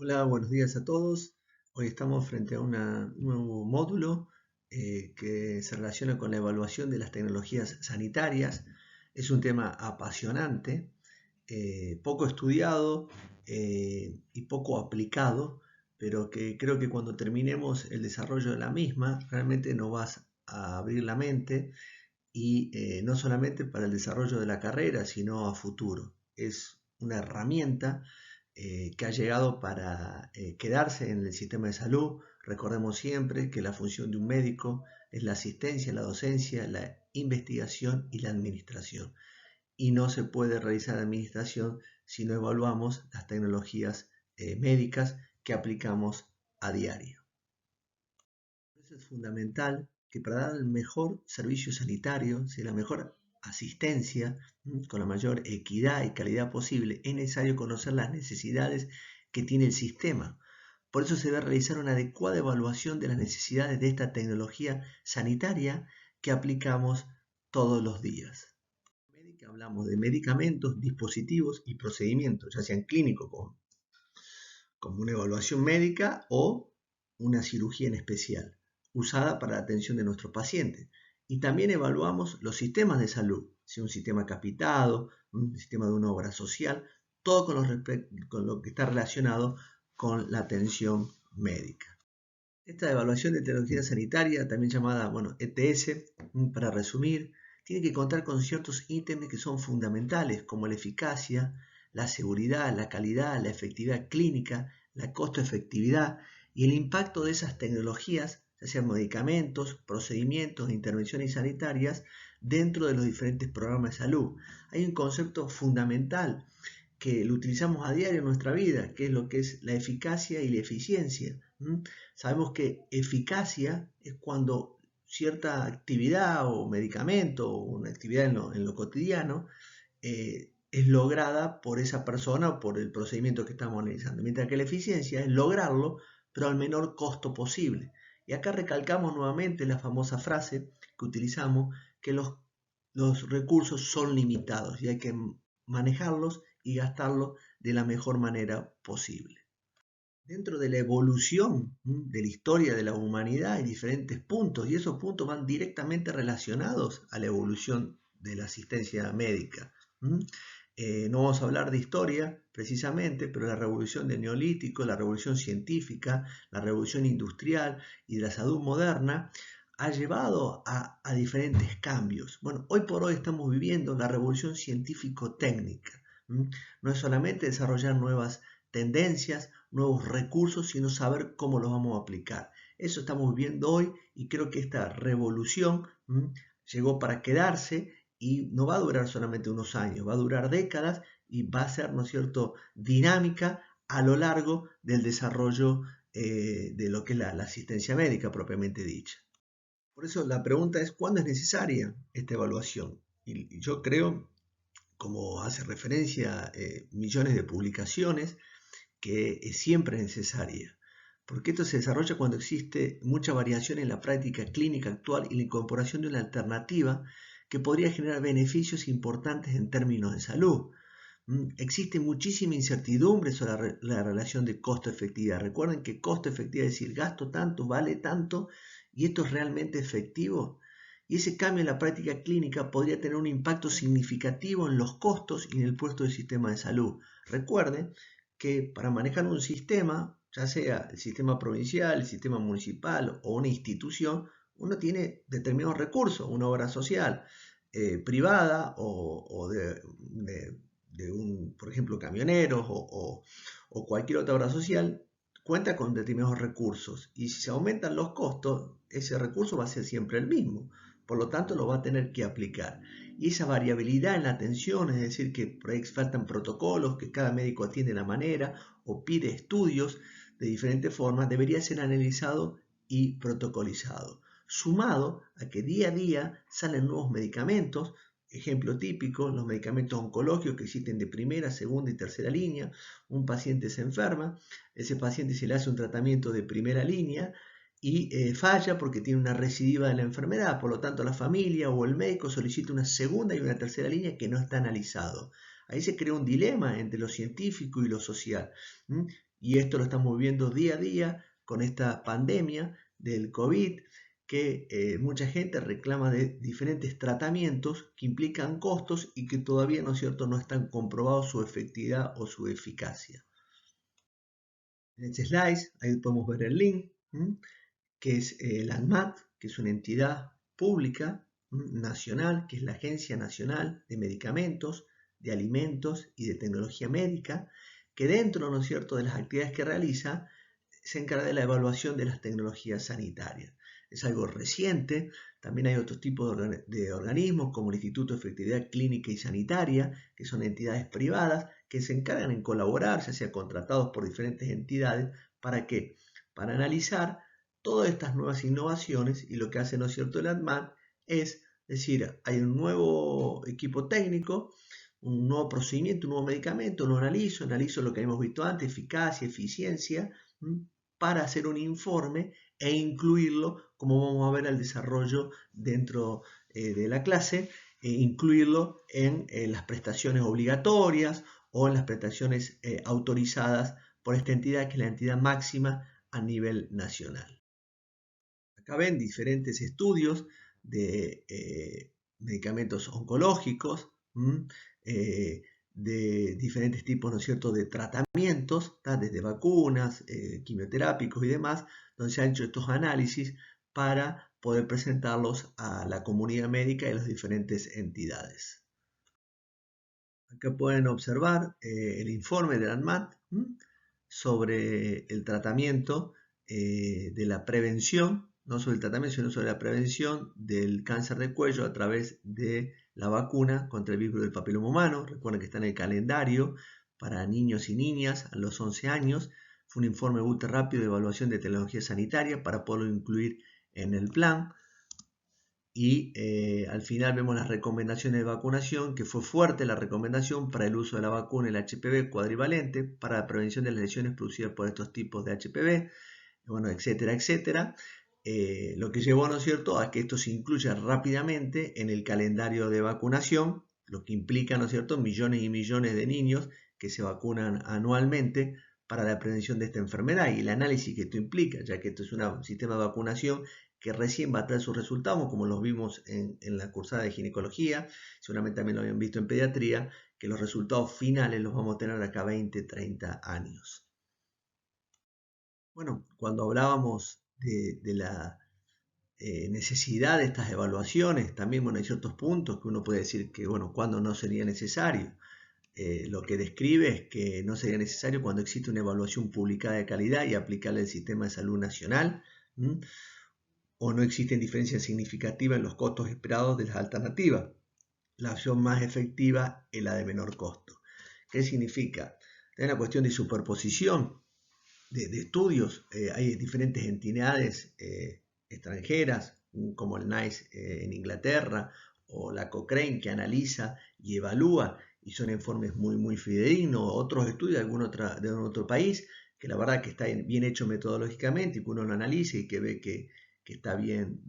Hola, buenos días a todos. Hoy estamos frente a un nuevo módulo que se relaciona con la evaluación de las tecnologías sanitarias. Es un tema apasionante, poco estudiado y poco aplicado, pero que creo que cuando terminemos el desarrollo de la misma, realmente nos vas a abrir la mente y no solamente para el desarrollo de la carrera, sino a futuro. Es una herramienta que ha llegado para quedarse en el sistema de salud. Recordemos siempre que la función de un médico es la asistencia, la docencia, la investigación y la administración. Y no se puede realizar administración si no evaluamos las tecnologías médicas que aplicamos a diario. Eso es fundamental que para dar el mejor servicio sanitario, la mejor asistencia, con la mayor equidad y calidad posible, es necesario conocer las necesidades que tiene el sistema. Por eso se debe realizar una adecuada evaluación de las necesidades de esta tecnología sanitaria que aplicamos todos los días. Hablamos de medicamentos, dispositivos y procedimientos, ya sean clínicos como una evaluación médica o una cirugía en especial, usada para la atención de nuestros pacientes. Y también evaluamos los sistemas de salud, si un sistema capitado, un sistema de una obra social, todo con lo que está relacionado con la atención médica. Esta evaluación de tecnología sanitaria, también llamada ETS, para resumir, tiene que contar con ciertos ítems que son fundamentales, como la eficacia, la seguridad, la calidad, la efectividad clínica, la costo-efectividad y el impacto de esas tecnologías, ya sean medicamentos, procedimientos e intervenciones sanitarias, dentro de los diferentes programas de salud. Hay un concepto fundamental que lo utilizamos a diario en nuestra vida, que es lo que es la eficacia y la eficiencia. Sabemos que eficacia es cuando cierta actividad o medicamento o una actividad en lo cotidiano es lograda por esa persona o por el procedimiento que estamos analizando, mientras que la eficiencia es lograrlo, pero al menor costo posible. Y acá recalcamos nuevamente la famosa frase que utilizamos, que los recursos son limitados y hay que manejarlos y gastarlos de la mejor manera posible. Dentro de la evolución de la historia de la humanidad hay diferentes puntos y esos puntos van directamente relacionados a la evolución de la asistencia médica. No vamos a hablar de historia precisamente, pero la revolución del neolítico, la revolución científica, la revolución industrial y de la salud moderna ha llevado a diferentes cambios. Bueno, hoy por hoy estamos viviendo la revolución científico-técnica. No es solamente desarrollar nuevas tendencias, nuevos recursos, sino saber cómo los vamos a aplicar. Eso estamos viviendo hoy y creo que esta revolución llegó para quedarse y no va a durar solamente unos años, va a durar décadas y va a ser, ¿no es cierto?, dinámica a lo largo del desarrollo de lo que es la asistencia médica propiamente dicha. Por eso la pregunta es, ¿cuándo es necesaria esta evaluación? Y yo creo, como hace referencia millones de publicaciones, que es siempre necesaria, porque esto se desarrolla cuando existe mucha variación en la práctica clínica actual y la incorporación de una alternativa que podría generar beneficios importantes en términos de salud. Existe muchísima incertidumbre sobre la relación de costo-efectividad. Recuerden que costo-efectividad es decir, gasto tanto, vale tanto, y esto es realmente efectivo. Y ese cambio en la práctica clínica podría tener un impacto significativo en los costos y en el puesto del sistema de salud. Recuerden que para manejar un sistema, ya sea el sistema provincial, el sistema municipal o una institución, uno tiene determinados recursos, una obra social privada o por ejemplo, camioneros o cualquier otra obra social, cuenta con determinados recursos y si se aumentan los costos, ese recurso va a ser siempre el mismo, por lo tanto lo va a tener que aplicar. Y esa variabilidad en la atención, es decir, que por ahí faltan protocolos, que cada médico atiende de la manera o pide estudios de diferentes formas, debería ser analizado y protocolizado. Sumado a que día a día salen nuevos medicamentos, ejemplo típico, los medicamentos oncológicos que existen de primera, segunda y tercera línea. Un paciente se enferma, ese paciente se le hace un tratamiento de primera línea y falla porque tiene una recidiva de la enfermedad, por lo tanto la familia o el médico solicita una segunda y una tercera línea que no está analizado. Ahí se crea un dilema entre lo científico y lo social. Y esto lo estamos viendo día a día con esta pandemia del COVID, que mucha gente reclama de diferentes tratamientos que implican costos y que todavía, ¿no es cierto?, no están comprobados su efectividad o su eficacia. En este slide, ahí podemos ver el link, que es la ANMAT, que es una entidad pública nacional, que es la Agencia Nacional de Medicamentos, de Alimentos y de Tecnología Médica, que dentro, ¿no es cierto?, de las actividades que realiza, se encarga de la evaluación de las tecnologías sanitarias. Es algo reciente. También hay otros tipos de organismos, como el Instituto de Efectividad Clínica y Sanitaria, que son entidades privadas que se encargan en colaborar, ya sea contratados por diferentes entidades. ¿Para qué? Para analizar todas estas nuevas innovaciones, y lo que hace, ¿no es cierto?, el ANMAT es decir, hay un nuevo equipo técnico, un nuevo procedimiento, un nuevo medicamento, lo analizo lo que hemos visto antes, eficacia, eficiencia, para hacer un informe e incluirlo, como vamos a ver al desarrollo dentro de la clase, incluirlo en las prestaciones obligatorias o en las prestaciones autorizadas por esta entidad, que es la entidad máxima a nivel nacional. Acá ven diferentes estudios de medicamentos oncológicos, de diferentes tipos, ¿no es cierto?, de tratamientos, desde vacunas, quimioterápicos y demás, donde se han hecho estos análisis para poder presentarlos a la comunidad médica y a las diferentes entidades. Acá pueden observar el informe de la ANMAT sobre el tratamiento de la prevención, no sobre el tratamiento, sino sobre la prevención del cáncer de cuello a través de la vacuna contra el virus del papiloma humano. Recuerden que está en el calendario para niños y niñas a los 11 años. Fue un informe ultra rápido de evaluación de tecnología sanitaria para poderlo incluir en el plan. Y al final vemos las recomendaciones de vacunación, que fue fuerte la recomendación para el uso de la vacuna, el HPV cuadrivalente, para la prevención de las lesiones producidas por estos tipos de HPV, bueno, etcétera, etcétera. Lo que llevó, ¿no es cierto?, a que esto se incluya rápidamente en el calendario de vacunación, lo que implica, ¿no es cierto?, millones y millones de niños que se vacunan anualmente para la prevención de esta enfermedad y el análisis que esto implica, ya que esto es un sistema de vacunación que recién va a traer sus resultados, como los vimos en la cursada de ginecología, seguramente también lo habían visto en pediatría, que los resultados finales los vamos a tener acá 20, 30 años. Bueno, cuando hablábamos de la necesidad de estas evaluaciones, también, bueno, hay ciertos puntos que uno puede decir que, bueno, cuando no sería necesario. Lo que describe es que no sería necesario cuando existe una evaluación publicada de calidad y aplicable al sistema de salud nacional, o no existen diferencias significativas en los costos esperados de las alternativas. La opción más efectiva es la de menor costo. ¿Qué significa? Hay una cuestión de superposición de estudios. Hay diferentes entidades extranjeras, como el NICE en Inglaterra, o la Cochrane, que analiza y evalúa, y son informes muy fidedignos. Otros estudios de algún otro país, que la verdad que está bien hecho metodológicamente, y que uno lo analiza y que ve que está bien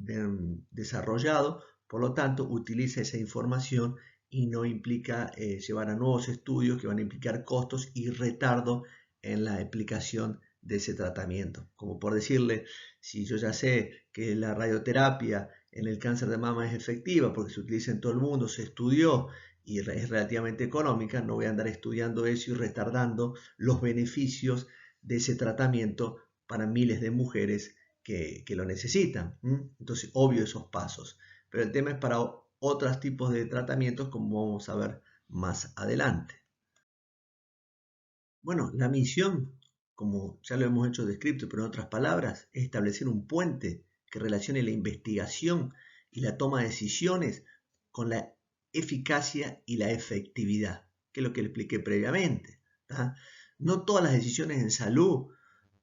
desarrollado. Por lo tanto, utiliza esa información y no implica llevar a nuevos estudios que van a implicar costos y retardo en la aplicación de ese tratamiento. Como por decirle, si yo ya sé que la radioterapia en el cáncer de mama es efectiva porque se utiliza en todo el mundo, se estudió y es relativamente económica, no voy a andar estudiando eso y retardando los beneficios de ese tratamiento para miles de mujeres que lo necesitan. Entonces, obvio esos pasos. Pero el tema es para otros tipos de tratamientos, como vamos a ver más adelante. Bueno, la misión, como ya lo hemos hecho descrito, pero en otras palabras, es establecer un puente que relacione la investigación y la toma de decisiones con la eficacia y la efectividad, que es lo que le expliqué previamente. No todas las decisiones en salud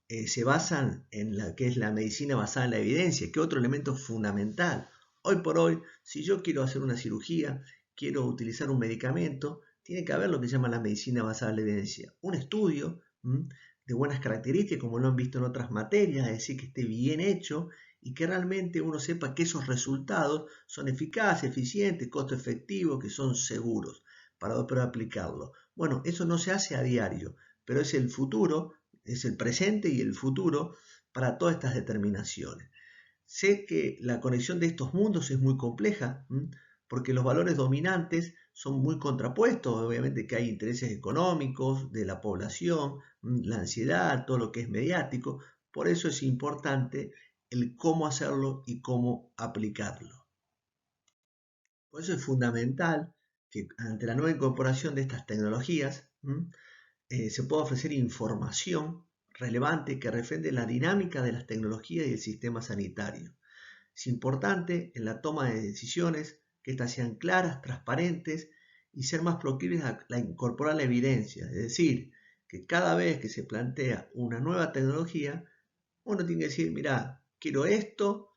se basan en la que es la medicina basada en la evidencia, que es otro elemento fundamental. Hoy por hoy, si yo quiero hacer una cirugía, quiero utilizar un medicamento, tiene que haber lo que se llama la medicina basada en la evidencia. Un estudio de buenas características, como lo han visto en otras materias, es decir, que esté bien hecho y que realmente uno sepa que esos resultados son eficaces, eficientes, costo efectivo, que son seguros para poder aplicarlo. Bueno, eso no se hace a diario, pero es el futuro. es el presente y el futuro para todas estas determinaciones. Sé que la conexión de estos mundos es muy compleja, porque los valores dominantes son muy contrapuestos, obviamente que hay intereses económicos de la población, la ansiedad, todo lo que es mediático, por eso es importante el cómo hacerlo y cómo aplicarlo. Por eso es fundamental que ante la nueva incorporación de estas tecnologías se pueda ofrecer información relevante que refleje la dinámica de las tecnologías y el sistema sanitario. Es importante en la toma de decisiones que éstas sean claras, transparentes y ser más proclives a incorporar la evidencia. Es decir, que cada vez que se plantea una nueva tecnología, uno tiene que decir, mira, quiero esto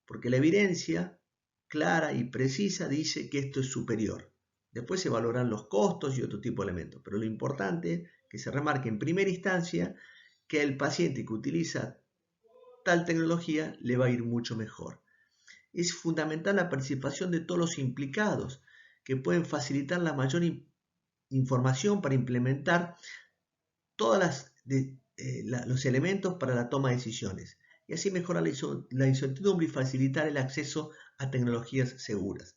porque la evidencia clara y precisa dice que esto es superior. Después se valoran los costos y otro tipo de elementos, pero lo importante es que se remarque en primera instancia que el paciente que utiliza tal tecnología le va a ir mucho mejor. Es fundamental la participación de todos los implicados, que pueden facilitar la mayor información para implementar todos los elementos para la toma de decisiones y así mejorar la incertidumbre y facilitar el acceso a tecnologías seguras.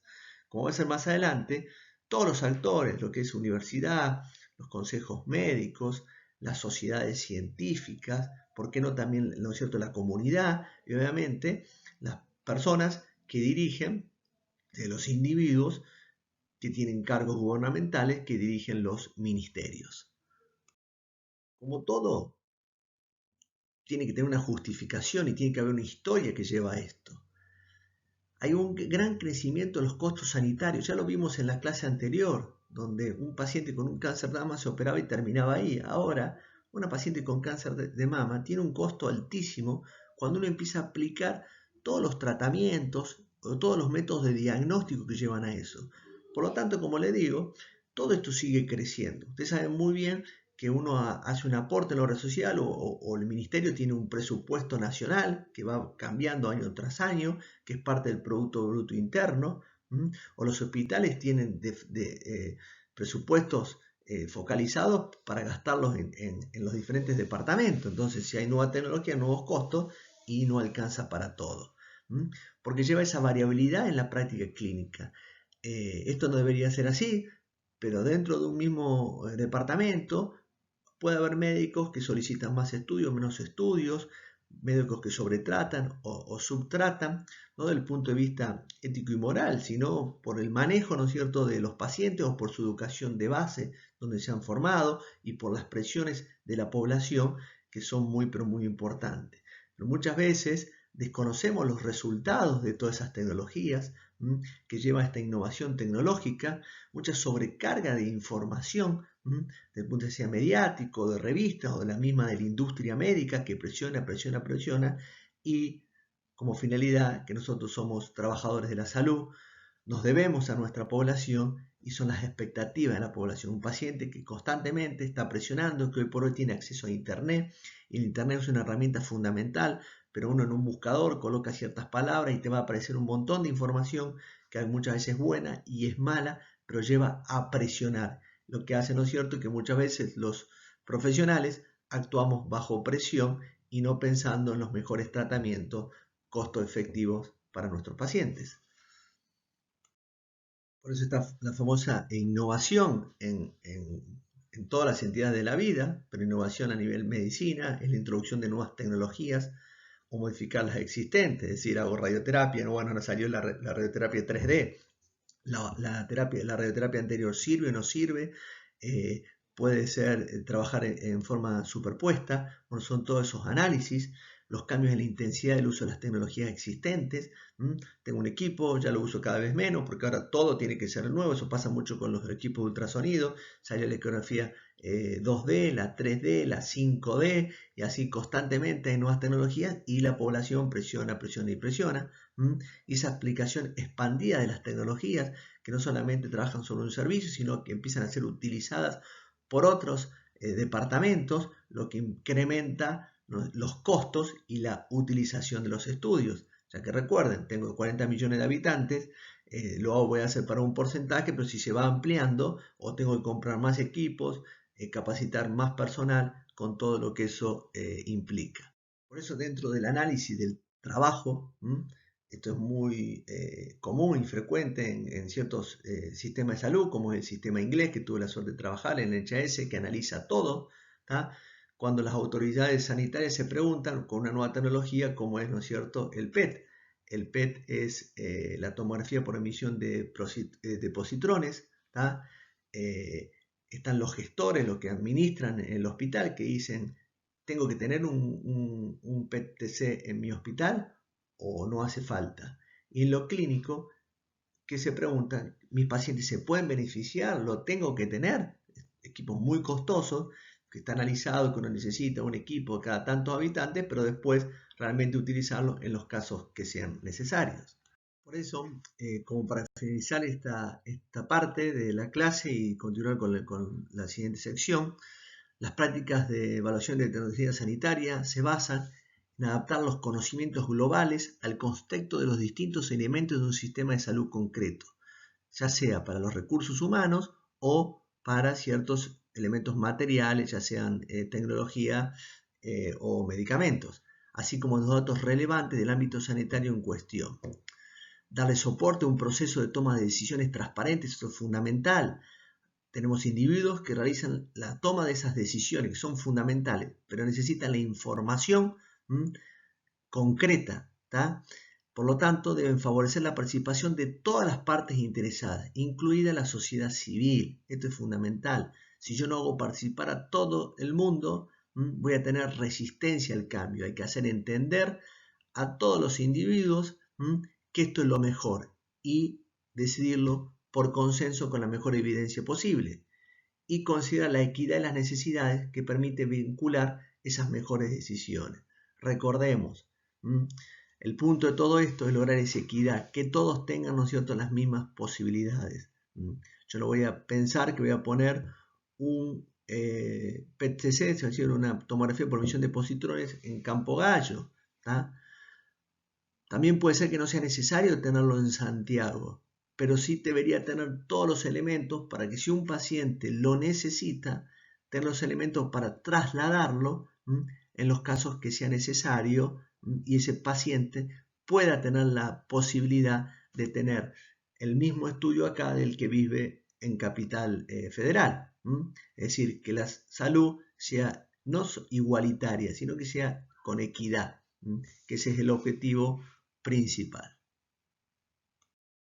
Como va a ser más adelante, todos los actores, lo que es universidad, los consejos médicos, las sociedades científicas, ¿por qué no también, no es cierto, la comunidad? Y obviamente las personas que dirigen, de los individuos que tienen cargos gubernamentales, que dirigen los ministerios. Como todo, tiene que tener una justificación y tiene que haber una historia que lleva a esto. Hay un gran crecimiento de los costos sanitarios, ya lo vimos en la clase anterior, donde un paciente con un cáncer de mama se operaba y terminaba ahí. Ahora, una paciente con cáncer de mama tiene un costo altísimo cuando uno empieza a aplicar todos los tratamientos o todos los métodos de diagnóstico que llevan a eso. Por lo tanto, como le digo, todo esto sigue creciendo. Ustedes saben muy bien que uno hace un aporte en la obra social o el ministerio tiene un presupuesto nacional que va cambiando año tras año, que es parte del Producto Bruto Interno, o los hospitales tienen presupuestos focalizados para gastarlos en los diferentes departamentos. Entonces, si hay nueva tecnología, nuevos costos y no alcanza para todo, porque lleva esa variabilidad en la práctica clínica. Esto no debería ser así, pero dentro de un mismo departamento puede haber médicos que solicitan más estudios, menos estudios, médicos que sobretratan o subtratan, no desde el punto de vista ético y moral, sino por el manejo, ¿no es cierto?, de los pacientes o por su educación de base, donde se han formado, y por las presiones de la población, que son muy, pero muy importantes. Pero muchas veces desconocemos los resultados de todas esas tecnologías que lleva esta innovación tecnológica, mucha sobrecarga de información desde el punto de vista mediático, de revistas o de la misma de la industria médica que presiona y como finalidad que nosotros somos trabajadores de la salud, nos debemos a nuestra población y son las expectativas de la población. Un paciente que constantemente está presionando, que hoy por hoy tiene acceso a Internet, y el Internet es una herramienta fundamental, pero uno en un buscador coloca ciertas palabras y te va a aparecer un montón de información que muchas veces es buena y es mala, pero lleva a presionar. Lo que hace, ¿no es cierto?, que muchas veces los profesionales actuamos bajo presión y no pensando en los mejores tratamientos costo efectivos para nuestros pacientes. Por eso está la famosa innovación en todas las entidades de la vida, pero innovación a nivel medicina, es la introducción de nuevas tecnologías o modificar las existentes, es decir, hago radioterapia, bueno, ahora salió la radioterapia 3D, la radioterapia anterior sirve o no sirve, puede ser trabajar en forma superpuesta, bueno, son todos esos análisis, los cambios en la intensidad del uso de las tecnologías existentes. Tengo un equipo, ya lo uso cada vez menos porque ahora todo tiene que ser nuevo, eso pasa mucho con los equipos de ultrasonido, salió la ecografía 2D, la 3D, la 5D y así constantemente hay nuevas tecnologías y la población presiona y esa aplicación expandida de las tecnologías que no solamente trabajan sobre un servicio sino que empiezan a ser utilizadas por otros departamentos, lo que incrementa los costos y la utilización de los estudios, ya que recuerden, tengo 40 millones de habitantes, lo voy a hacer para un porcentaje, pero si se va ampliando o tengo que comprar más equipos, capacitar más personal, con todo lo que eso implica. Por eso dentro del análisis del trabajo, esto es muy común y frecuente en ciertos sistemas de salud, como es el sistema inglés, que tuve la suerte de trabajar en el NHS, que analiza todo, ¿tá? Cuando las autoridades sanitarias se preguntan con una nueva tecnología como es, ¿no es cierto?, el PET. El PET es la tomografía por emisión de positrones, ¿tá? Están los gestores, los que administran el hospital, que dicen, ¿tengo que tener un PET-TC en mi hospital o no hace falta? Y en lo clínico, que se preguntan, ¿mis pacientes se pueden beneficiar? ¿Lo tengo que tener? Equipos muy costosos, que está analizado que uno necesita un equipo cada tantos habitantes, pero después realmente utilizarlo en los casos que sean necesarios. Por eso, como para finalizar esta parte de la clase y continuar con la siguiente sección, las prácticas de evaluación de tecnología sanitaria se basan en adaptar los conocimientos globales al contexto de los distintos elementos de un sistema de salud concreto, ya sea para los recursos humanos o para ciertos elementos materiales, ya sean tecnología o medicamentos, así como los datos relevantes del ámbito sanitario en cuestión. Darle soporte a un proceso de toma de decisiones transparentes, esto es fundamental. Tenemos individuos que realizan la toma de esas decisiones, que son fundamentales, pero necesitan la información concreta, ¿tá? Por lo tanto, deben favorecer la participación de todas las partes interesadas, incluida la sociedad civil. Esto es fundamental. Si yo no hago participar a todo el mundo, voy a tener resistencia al cambio. Hay que hacer entender a todos los individuos que esto es lo mejor y decidirlo por consenso con la mejor evidencia posible. Y considerar la equidad y las necesidades que permite vincular esas mejores decisiones. Recordemos, el punto de todo esto es lograr esa equidad, que todos tengan, ¿no es cierto?, las mismas posibilidades. Yo no voy a pensar que voy a poner un PET-CT, es decir, una tomografía por emisión de positrones en Campo Gallo. ¿Tá? También puede ser que no sea necesario tenerlo en Santiago, pero sí debería tener todos los elementos para que si un paciente lo necesita, tener los elementos para trasladarlo en los casos que sea necesario y ese paciente pueda tener la posibilidad de tener el mismo estudio acá del que vive en Capital Federal. Es decir, que la salud sea no igualitaria, sino que sea con equidad, que ese es el objetivo principal.